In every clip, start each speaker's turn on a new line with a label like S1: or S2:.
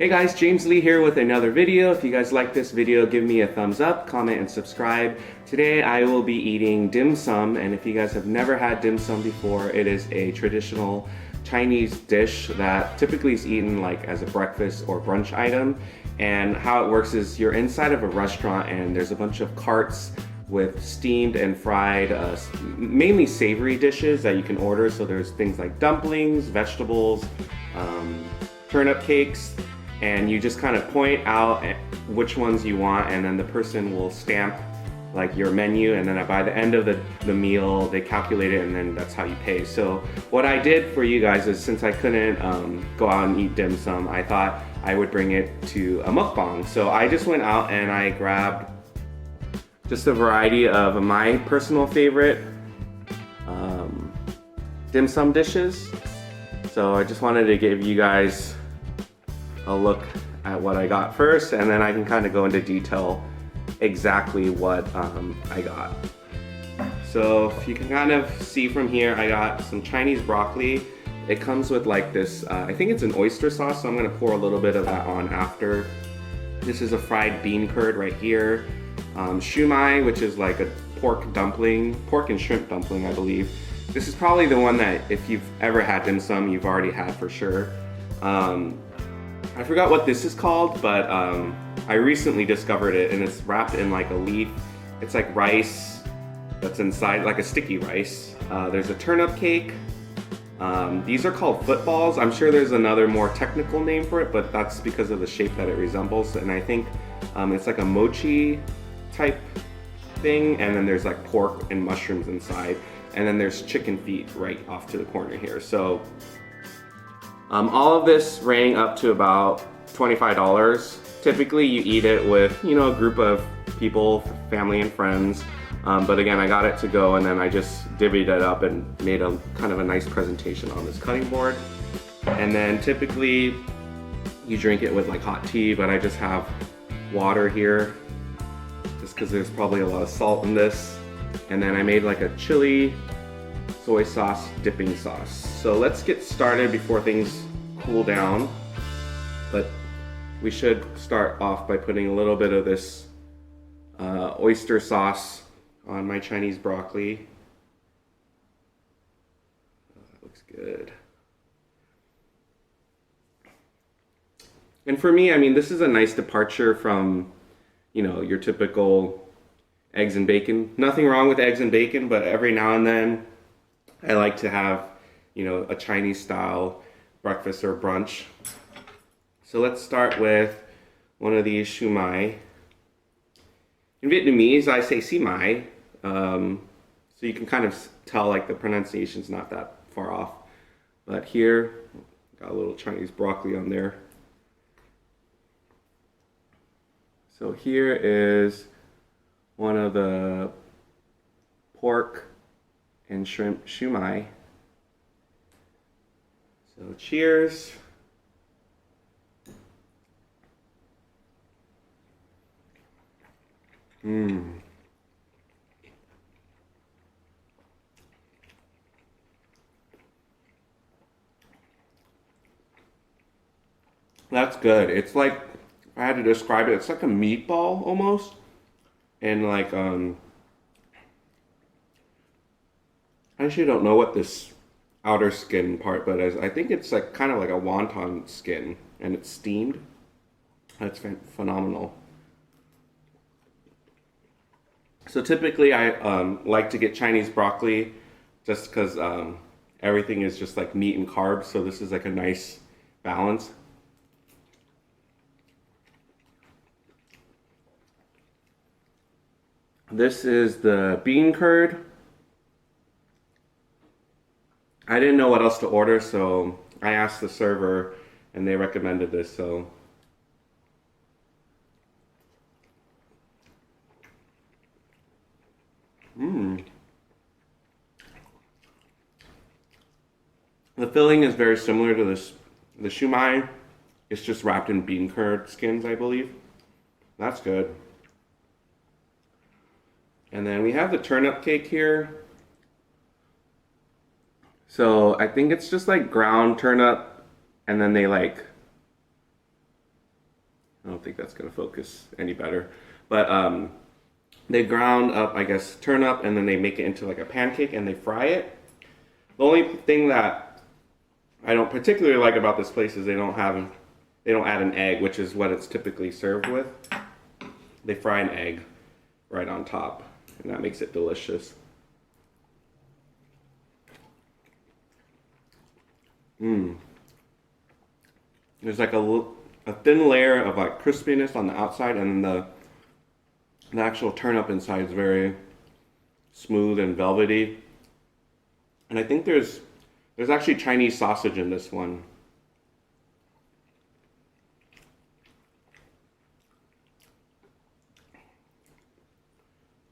S1: Hey guys, James Lee here with another video. If you guys like this video, give me a thumbs up, comment, and subscribe. Today I will be eating dim sum, and if you guys have never had dim sum before, it is a traditional Chinese dish that typically is eaten like as a breakfast or brunch item. And how it works is you're inside of a restaurant and there's a bunch of carts with steamed and fried, mainly savory dishes that you can order. So there's things like dumplings, vegetables, turnip cakes, and you just kind of point out which ones you want, and then the person will stamp like your menu, and then by the end of the meal they calculate it, and then that's how you pay. So what I did for you guys is, since I couldn't go out and eat dim sum, I thought I would bring it to a mukbang. So I just went out and I grabbed just a variety of my personal favorite dim sum dishes. So I just wanted to give you guys a look at what I got first, and then I can kind of go into detail exactly what I got. So if you can kind of see from here, I got some Chinese broccoli. It comes with like this, I think it's an oyster sauce, so I'm gonna pour a little bit of that on after. This is a fried bean curd right here. Shumai, which is like a pork dumpling, pork and shrimp dumpling, I believe. This is probably the one that if you've ever had dim sum, you've already had for sure. I forgot what this is called, but I recently discovered it, and it's wrapped in like a leaf. It's like rice that's inside, like a sticky rice. There's a turnip cake. These are called footballs. I'm sure there's another more technical name for it, but that's because of the shape that it resembles. And I think it's like a mochi type thing, and then there's like pork and mushrooms inside, and then there's chicken feet right off to the corner here. So all of this rang up to about $25. Typically you eat it with, you know, a group of people, family and friends. But again, I got it to go, and then I just divvied it up and made a kind of a nice presentation on this cutting board. And then typically you drink it with like hot tea, but I just have water here just because there's probably a lot of salt in this. And then I made like a chili soy sauce dipping sauce. So let's get started before things cool down. But we should start off by putting a little bit of this oyster sauce on my Chinese broccoli. Oh, that looks good. And for me, I mean, this is a nice departure from, you know, your typical eggs and bacon. Nothing wrong with eggs and bacon, but every now and then I like to have, you know, a Chinese style breakfast or brunch. So let's start with one of these shumai. In Vietnamese, I say si mai, so you can kind of tell like the pronunciation's not that far off. But here, got a little Chinese broccoli on there. So here is one of the pork and shrimp shumai. So cheers. That's good. It's like, if I had to describe it, it's like a meatball almost. And like, I actually don't know what this outer skin part, but I think it's like kind of like a wonton skin, and it's steamed. That's phenomenal. So typically I like to get Chinese broccoli just because everything is just like meat and carbs, so this is like a nice balance. This is the bean curd. I didn't know what else to order, so I asked the server and they recommended this, so. The filling is very similar to the shumai. It's just wrapped in bean curd skins, I believe. That's good. And then we have the turnip cake here. So I think it's just like ground turnip, and then they like think that's gonna focus any better. But they ground up, I guess, turnip, and then they make it into like a pancake and they fry it. The only thing that I don't particularly like about this place is they don't add an egg, which is what it's typically served with. They fry an egg right on top, and that makes it delicious. There's like a thin layer of like crispiness on the outside, and then the actual turnip inside is very smooth and velvety. And I think there's actually Chinese sausage in this one.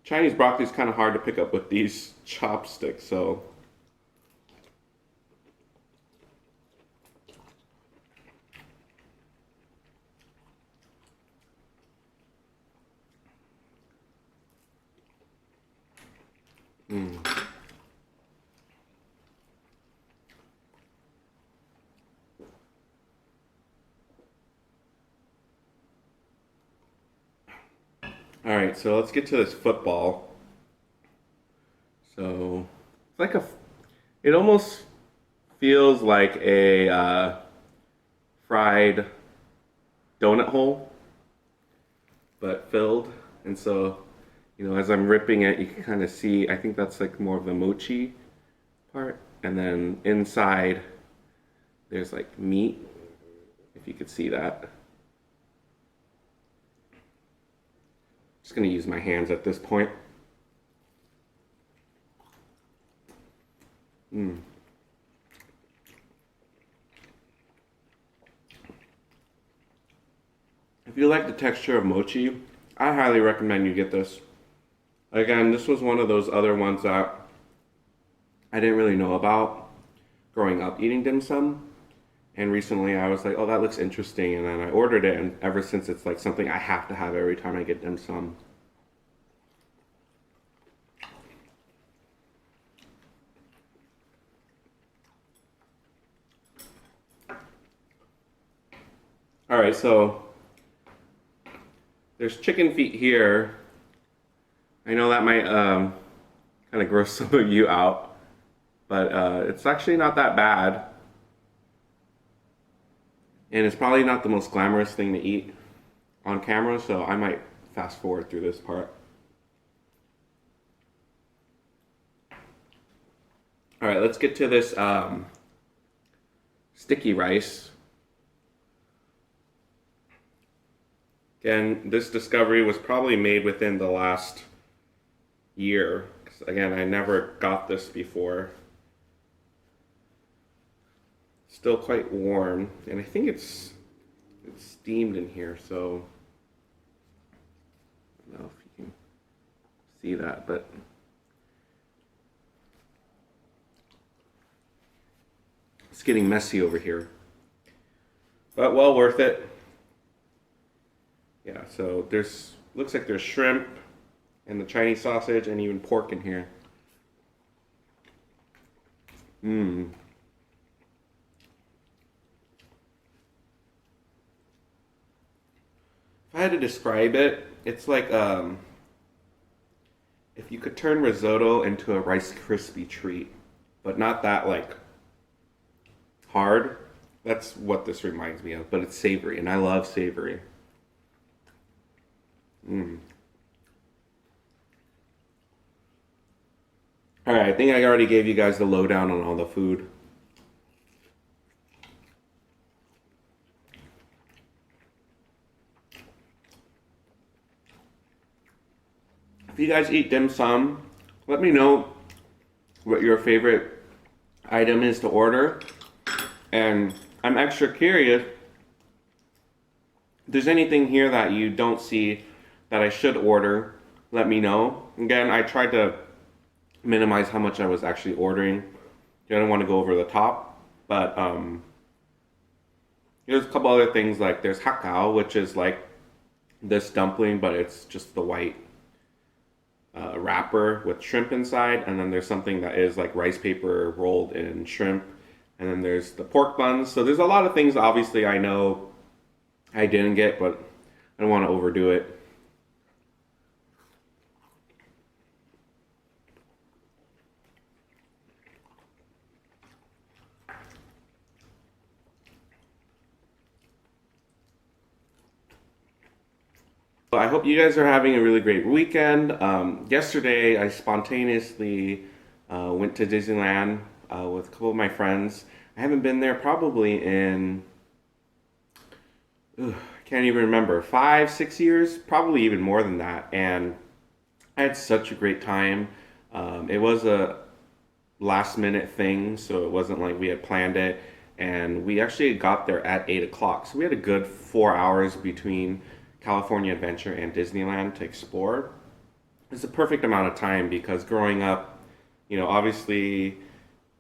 S1: Chinese broccoli is kind of hard to pick up with these chopsticks, so. All right, so let's get to this football. So it's like it almost feels like a fried donut hole, but filled. And so, you know, as I'm ripping it, you can kind of see, I think that's like more of the mochi part. And then inside, there's like meat, if you could see that. Just gonna use my hands at this point. If you like the texture of mochi, I highly recommend you get this. Again, this was one of those other ones that I didn't really know about growing up eating dim sum. And recently I was like, oh, that looks interesting. And then I ordered it, and ever since it's like something I have to have every time I get dim sum. All right, so there's chicken feet here. I know that might kind of gross some of you out, but it's actually not that bad. And it's probably not the most glamorous thing to eat on camera, so I might fast forward through this part. All right, let's get to this sticky rice. Again, this discovery was probably made within the last year. 'Cause again, I never got this before. Still quite warm, and I think it's steamed in here, so I don't know if you can see that, but it's getting messy over here, but well worth it. Yeah, so looks like there's shrimp and the Chinese sausage and even pork in here. If I had to describe it, it's like if you could turn risotto into a Rice Krispie treat, but not that like hard. That's what this reminds me of, but it's savory, and I love savory. All right, I think I already gave you guys the lowdown on all the food. If you guys eat dim sum, let me know what your favorite item is to order. And I'm extra curious, if there's anything here that you don't see that I should order, let me know. Again, I tried to minimize how much I was actually ordering. I don't want to go over the top, but there's a couple other things, like there's hakao, which is like this dumpling, but it's just the white wrapper with shrimp inside, and then there's something that is like rice paper rolled in shrimp, and then there's the pork buns. So there's a lot of things obviously I know I didn't get, but don't want to overdo it. I hope you guys are having a really great weekend. Yesterday, I spontaneously went to Disneyland with a couple of my friends. I haven't been there probably in, I can't even remember, 5, 6 years, probably even more than that. And I had such a great time. It was a last minute thing, so it wasn't like we had planned it. And we actually got there at 8 o'clock. So we had a good 4 hours between California Adventure and Disneyland to explore. It's a perfect amount of time because growing up, obviously,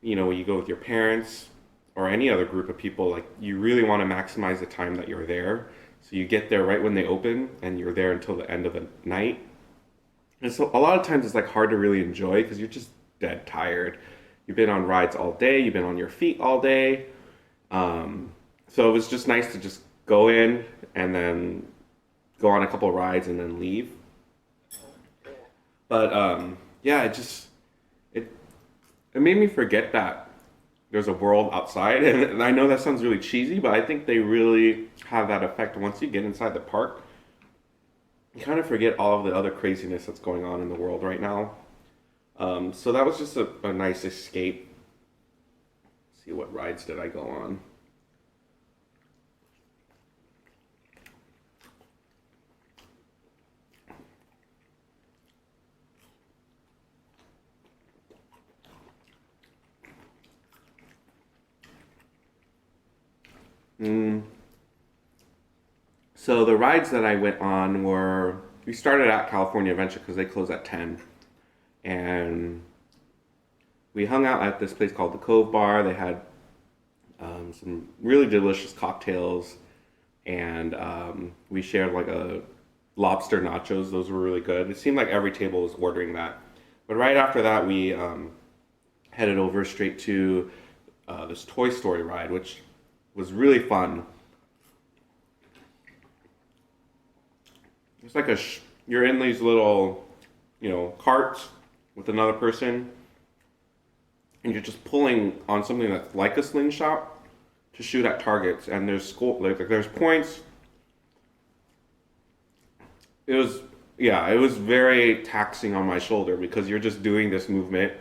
S1: when you go with your parents or any other group of people, like you really want to maximize the time that you're there. So you get there right when they open and you're there until the end of the night. And so a lot of times it's like hard to really enjoy because you're just dead tired. You've been on rides all day, you've been on your feet all day. So it was just nice to just go in and then go on a couple rides and then leave. But yeah, it made me forget that there's a world outside. And I know that sounds really cheesy, but I think they really have that effect. Once you get inside the park, you kind of forget all of the other craziness that's going on in the world right now. So that was just a nice escape. Let's see, what rides did I go on? So the rides that I went on we started at California Adventure because they close at 10. And we hung out at this place called the Cove Bar. They had some really delicious cocktails. And we shared like a lobster nachos. Those were really good. It seemed like every table was ordering that. But right after that, we headed over straight to this Toy Story ride, which was really fun. It's like you're in these little, carts with another person, and you're just pulling on something that's like a slingshot to shoot at targets. And there's points. It was very taxing on my shoulder because you're just doing this movement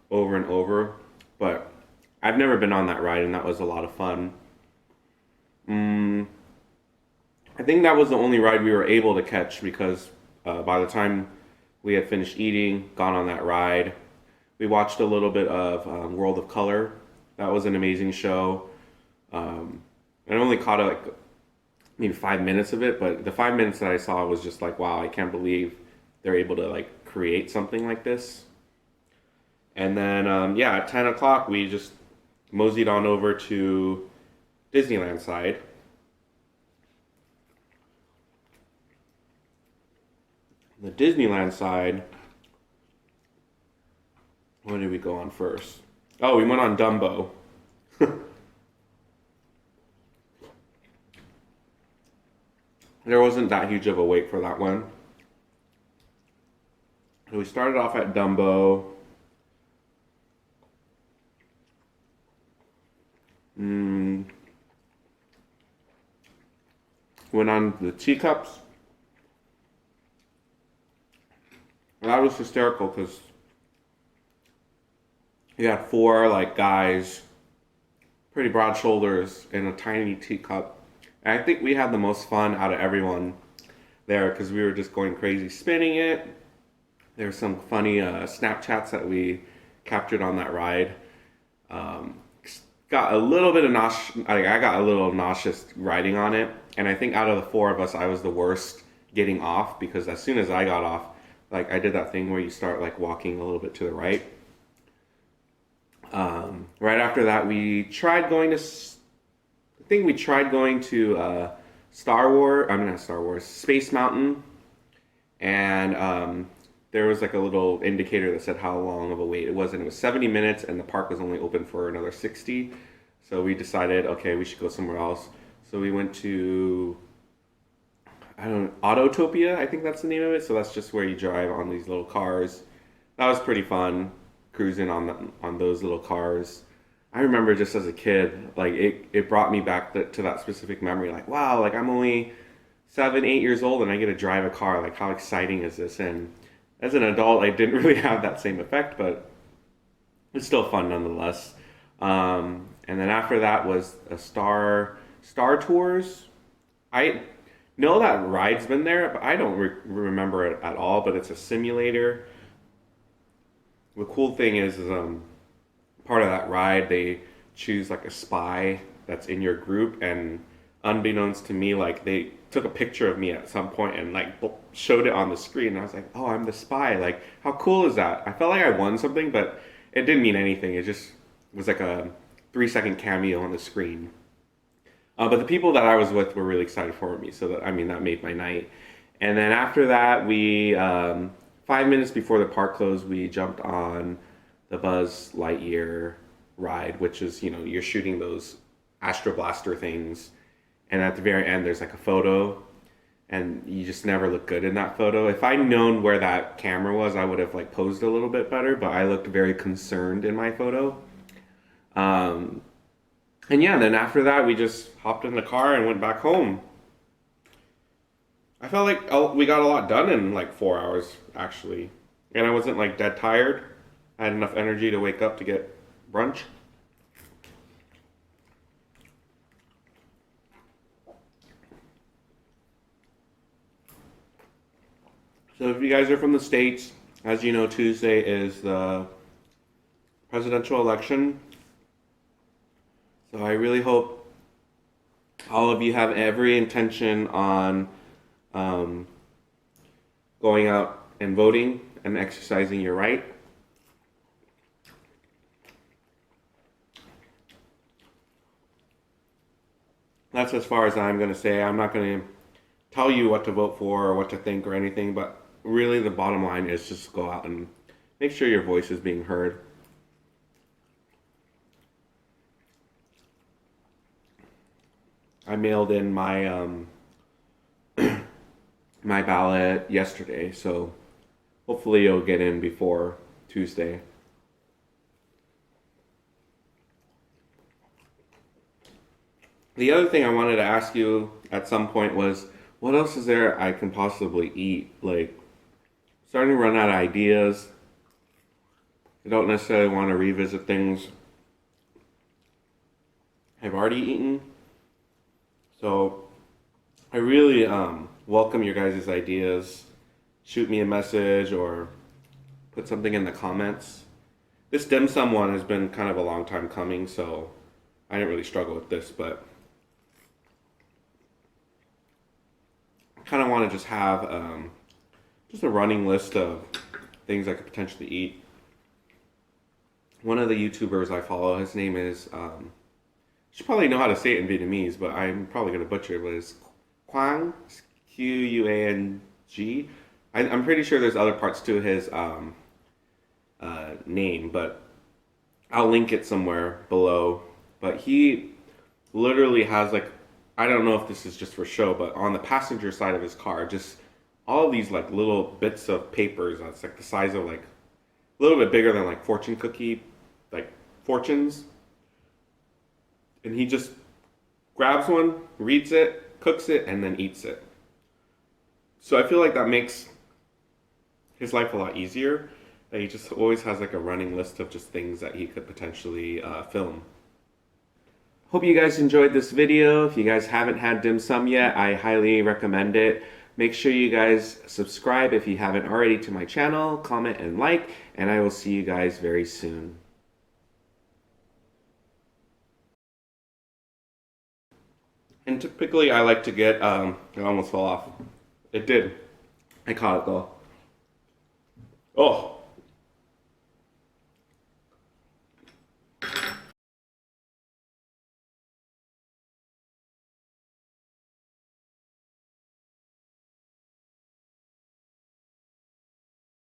S1: over and over. But I've never been on that ride, and that was a lot of fun. I think that was the only ride we were able to catch because by the time we had finished eating, gone on that ride, we watched a little bit of World of Color. That was an amazing show. I only caught like maybe 5 minutes of it, but the 5 minutes that I saw was just like, wow, I can't believe they're able to like create something like this. And then at 10 o'clock we just moseyed on over to Disneyland side. The Disneyland side, what did we go on first? Oh, we went on Dumbo. There wasn't that huge of a wait for that one. So we started off at Dumbo. Went on the teacups. That was hysterical because you had four like guys, pretty broad shoulders, in a tiny teacup. And I think we had the most fun out of everyone there because we were just going crazy spinning it. There were some funny Snapchats that we captured on that ride. Got a little bit of I got a little nauseous riding on it, and I think out of the four of us, I was the worst getting off because as soon as I got off, like I did that thing where you start like walking a little bit to the right. Right after that, we tried going to. I think we tried going to Space Mountain, and there was like a little indicator that said how long of a wait it was, and it was 70 minutes, and the park was only open for another 60. So we decided, okay, we should go somewhere else. So we went to I don't Autotopia, I think that's the name of it. So that's just where you drive on these little cars. That was pretty fun, cruising on those little cars. I remember just as a kid, like it brought me back to that specific memory. Like, wow, like I'm only 7, 8 years old and I get to drive a car. Like, how exciting is this? And as an adult, I didn't really have that same effect, but it's still fun nonetheless. And then after that was a Star Tours. I know that ride's been there, but I don't remember it at all. But it's a simulator. The cool thing is part of that ride, they choose like a spy that's in your group, and unbeknownst to me, like they took a picture of me at some point and like showed it on the screen. And I was like, oh, I'm the spy. Like, how cool is that? I felt like I won something, but it didn't mean anything. It just was like a 3-second cameo on the screen. But the people that I was with were really excited for me, so that, I mean, that made my night. And then after that, we 5 minutes before the park closed, we jumped on the Buzz Lightyear ride, which is, you know, you're shooting those Astro Blaster things, and at the very end, there's like a photo, and you just never look good in that photo. If I'd known where that camera was, I would have like posed a little bit better, but I looked very concerned in my photo. And yeah, then after that, we just hopped in the car and went back home. I felt like we got a lot done in like 4 hours, actually. And I wasn't like dead tired. I had enough energy to wake up to get brunch. So if you guys are from the States, as you know, Tuesday is the presidential election. So I really hope all of you have every intention on going out and voting and exercising your right. That's as far as I'm going to say. I'm not going to tell you what to vote for or what to think or anything, but really the bottom line is just go out and make sure your voice is being heard. I mailed in my my ballot yesterday, so hopefully it'll get in before Tuesday. The other thing I wanted to ask you at some point was, what else is there I can possibly eat? Like, starting to run out of ideas. I don't necessarily want to revisit things I've already eaten. So I really welcome your guys' ideas. Shoot me a message or put something in the comments. This dim sum one has been kind of a long time coming, so I didn't really struggle with this, but I kind of want to just have just a running list of things I could potentially eat. One of the YouTubers I follow, his name is you should probably know how to say it in Vietnamese, but I'm probably going to butcher it, but it's Quang, Quang. I'm pretty sure there's other parts to his name, but I'll link it somewhere below. But he literally has like, I don't know if this is just for show, but on the passenger side of his car, just all of these like little bits of papers that's like the size of like a little bit bigger than like fortune cookie, like fortunes. And he just grabs one, reads it, cooks it, and then eats it. So I feel like that makes his life a lot easier. That he just always has like a running list of just things that he could potentially film. Hope you guys enjoyed this video. If you guys haven't had dim sum yet, I highly recommend it. Make sure you guys subscribe if you haven't already to my channel, comment and like, and I will see you guys very soon. And typically I like to get, it almost fell off. It did. I caught it though. Oh.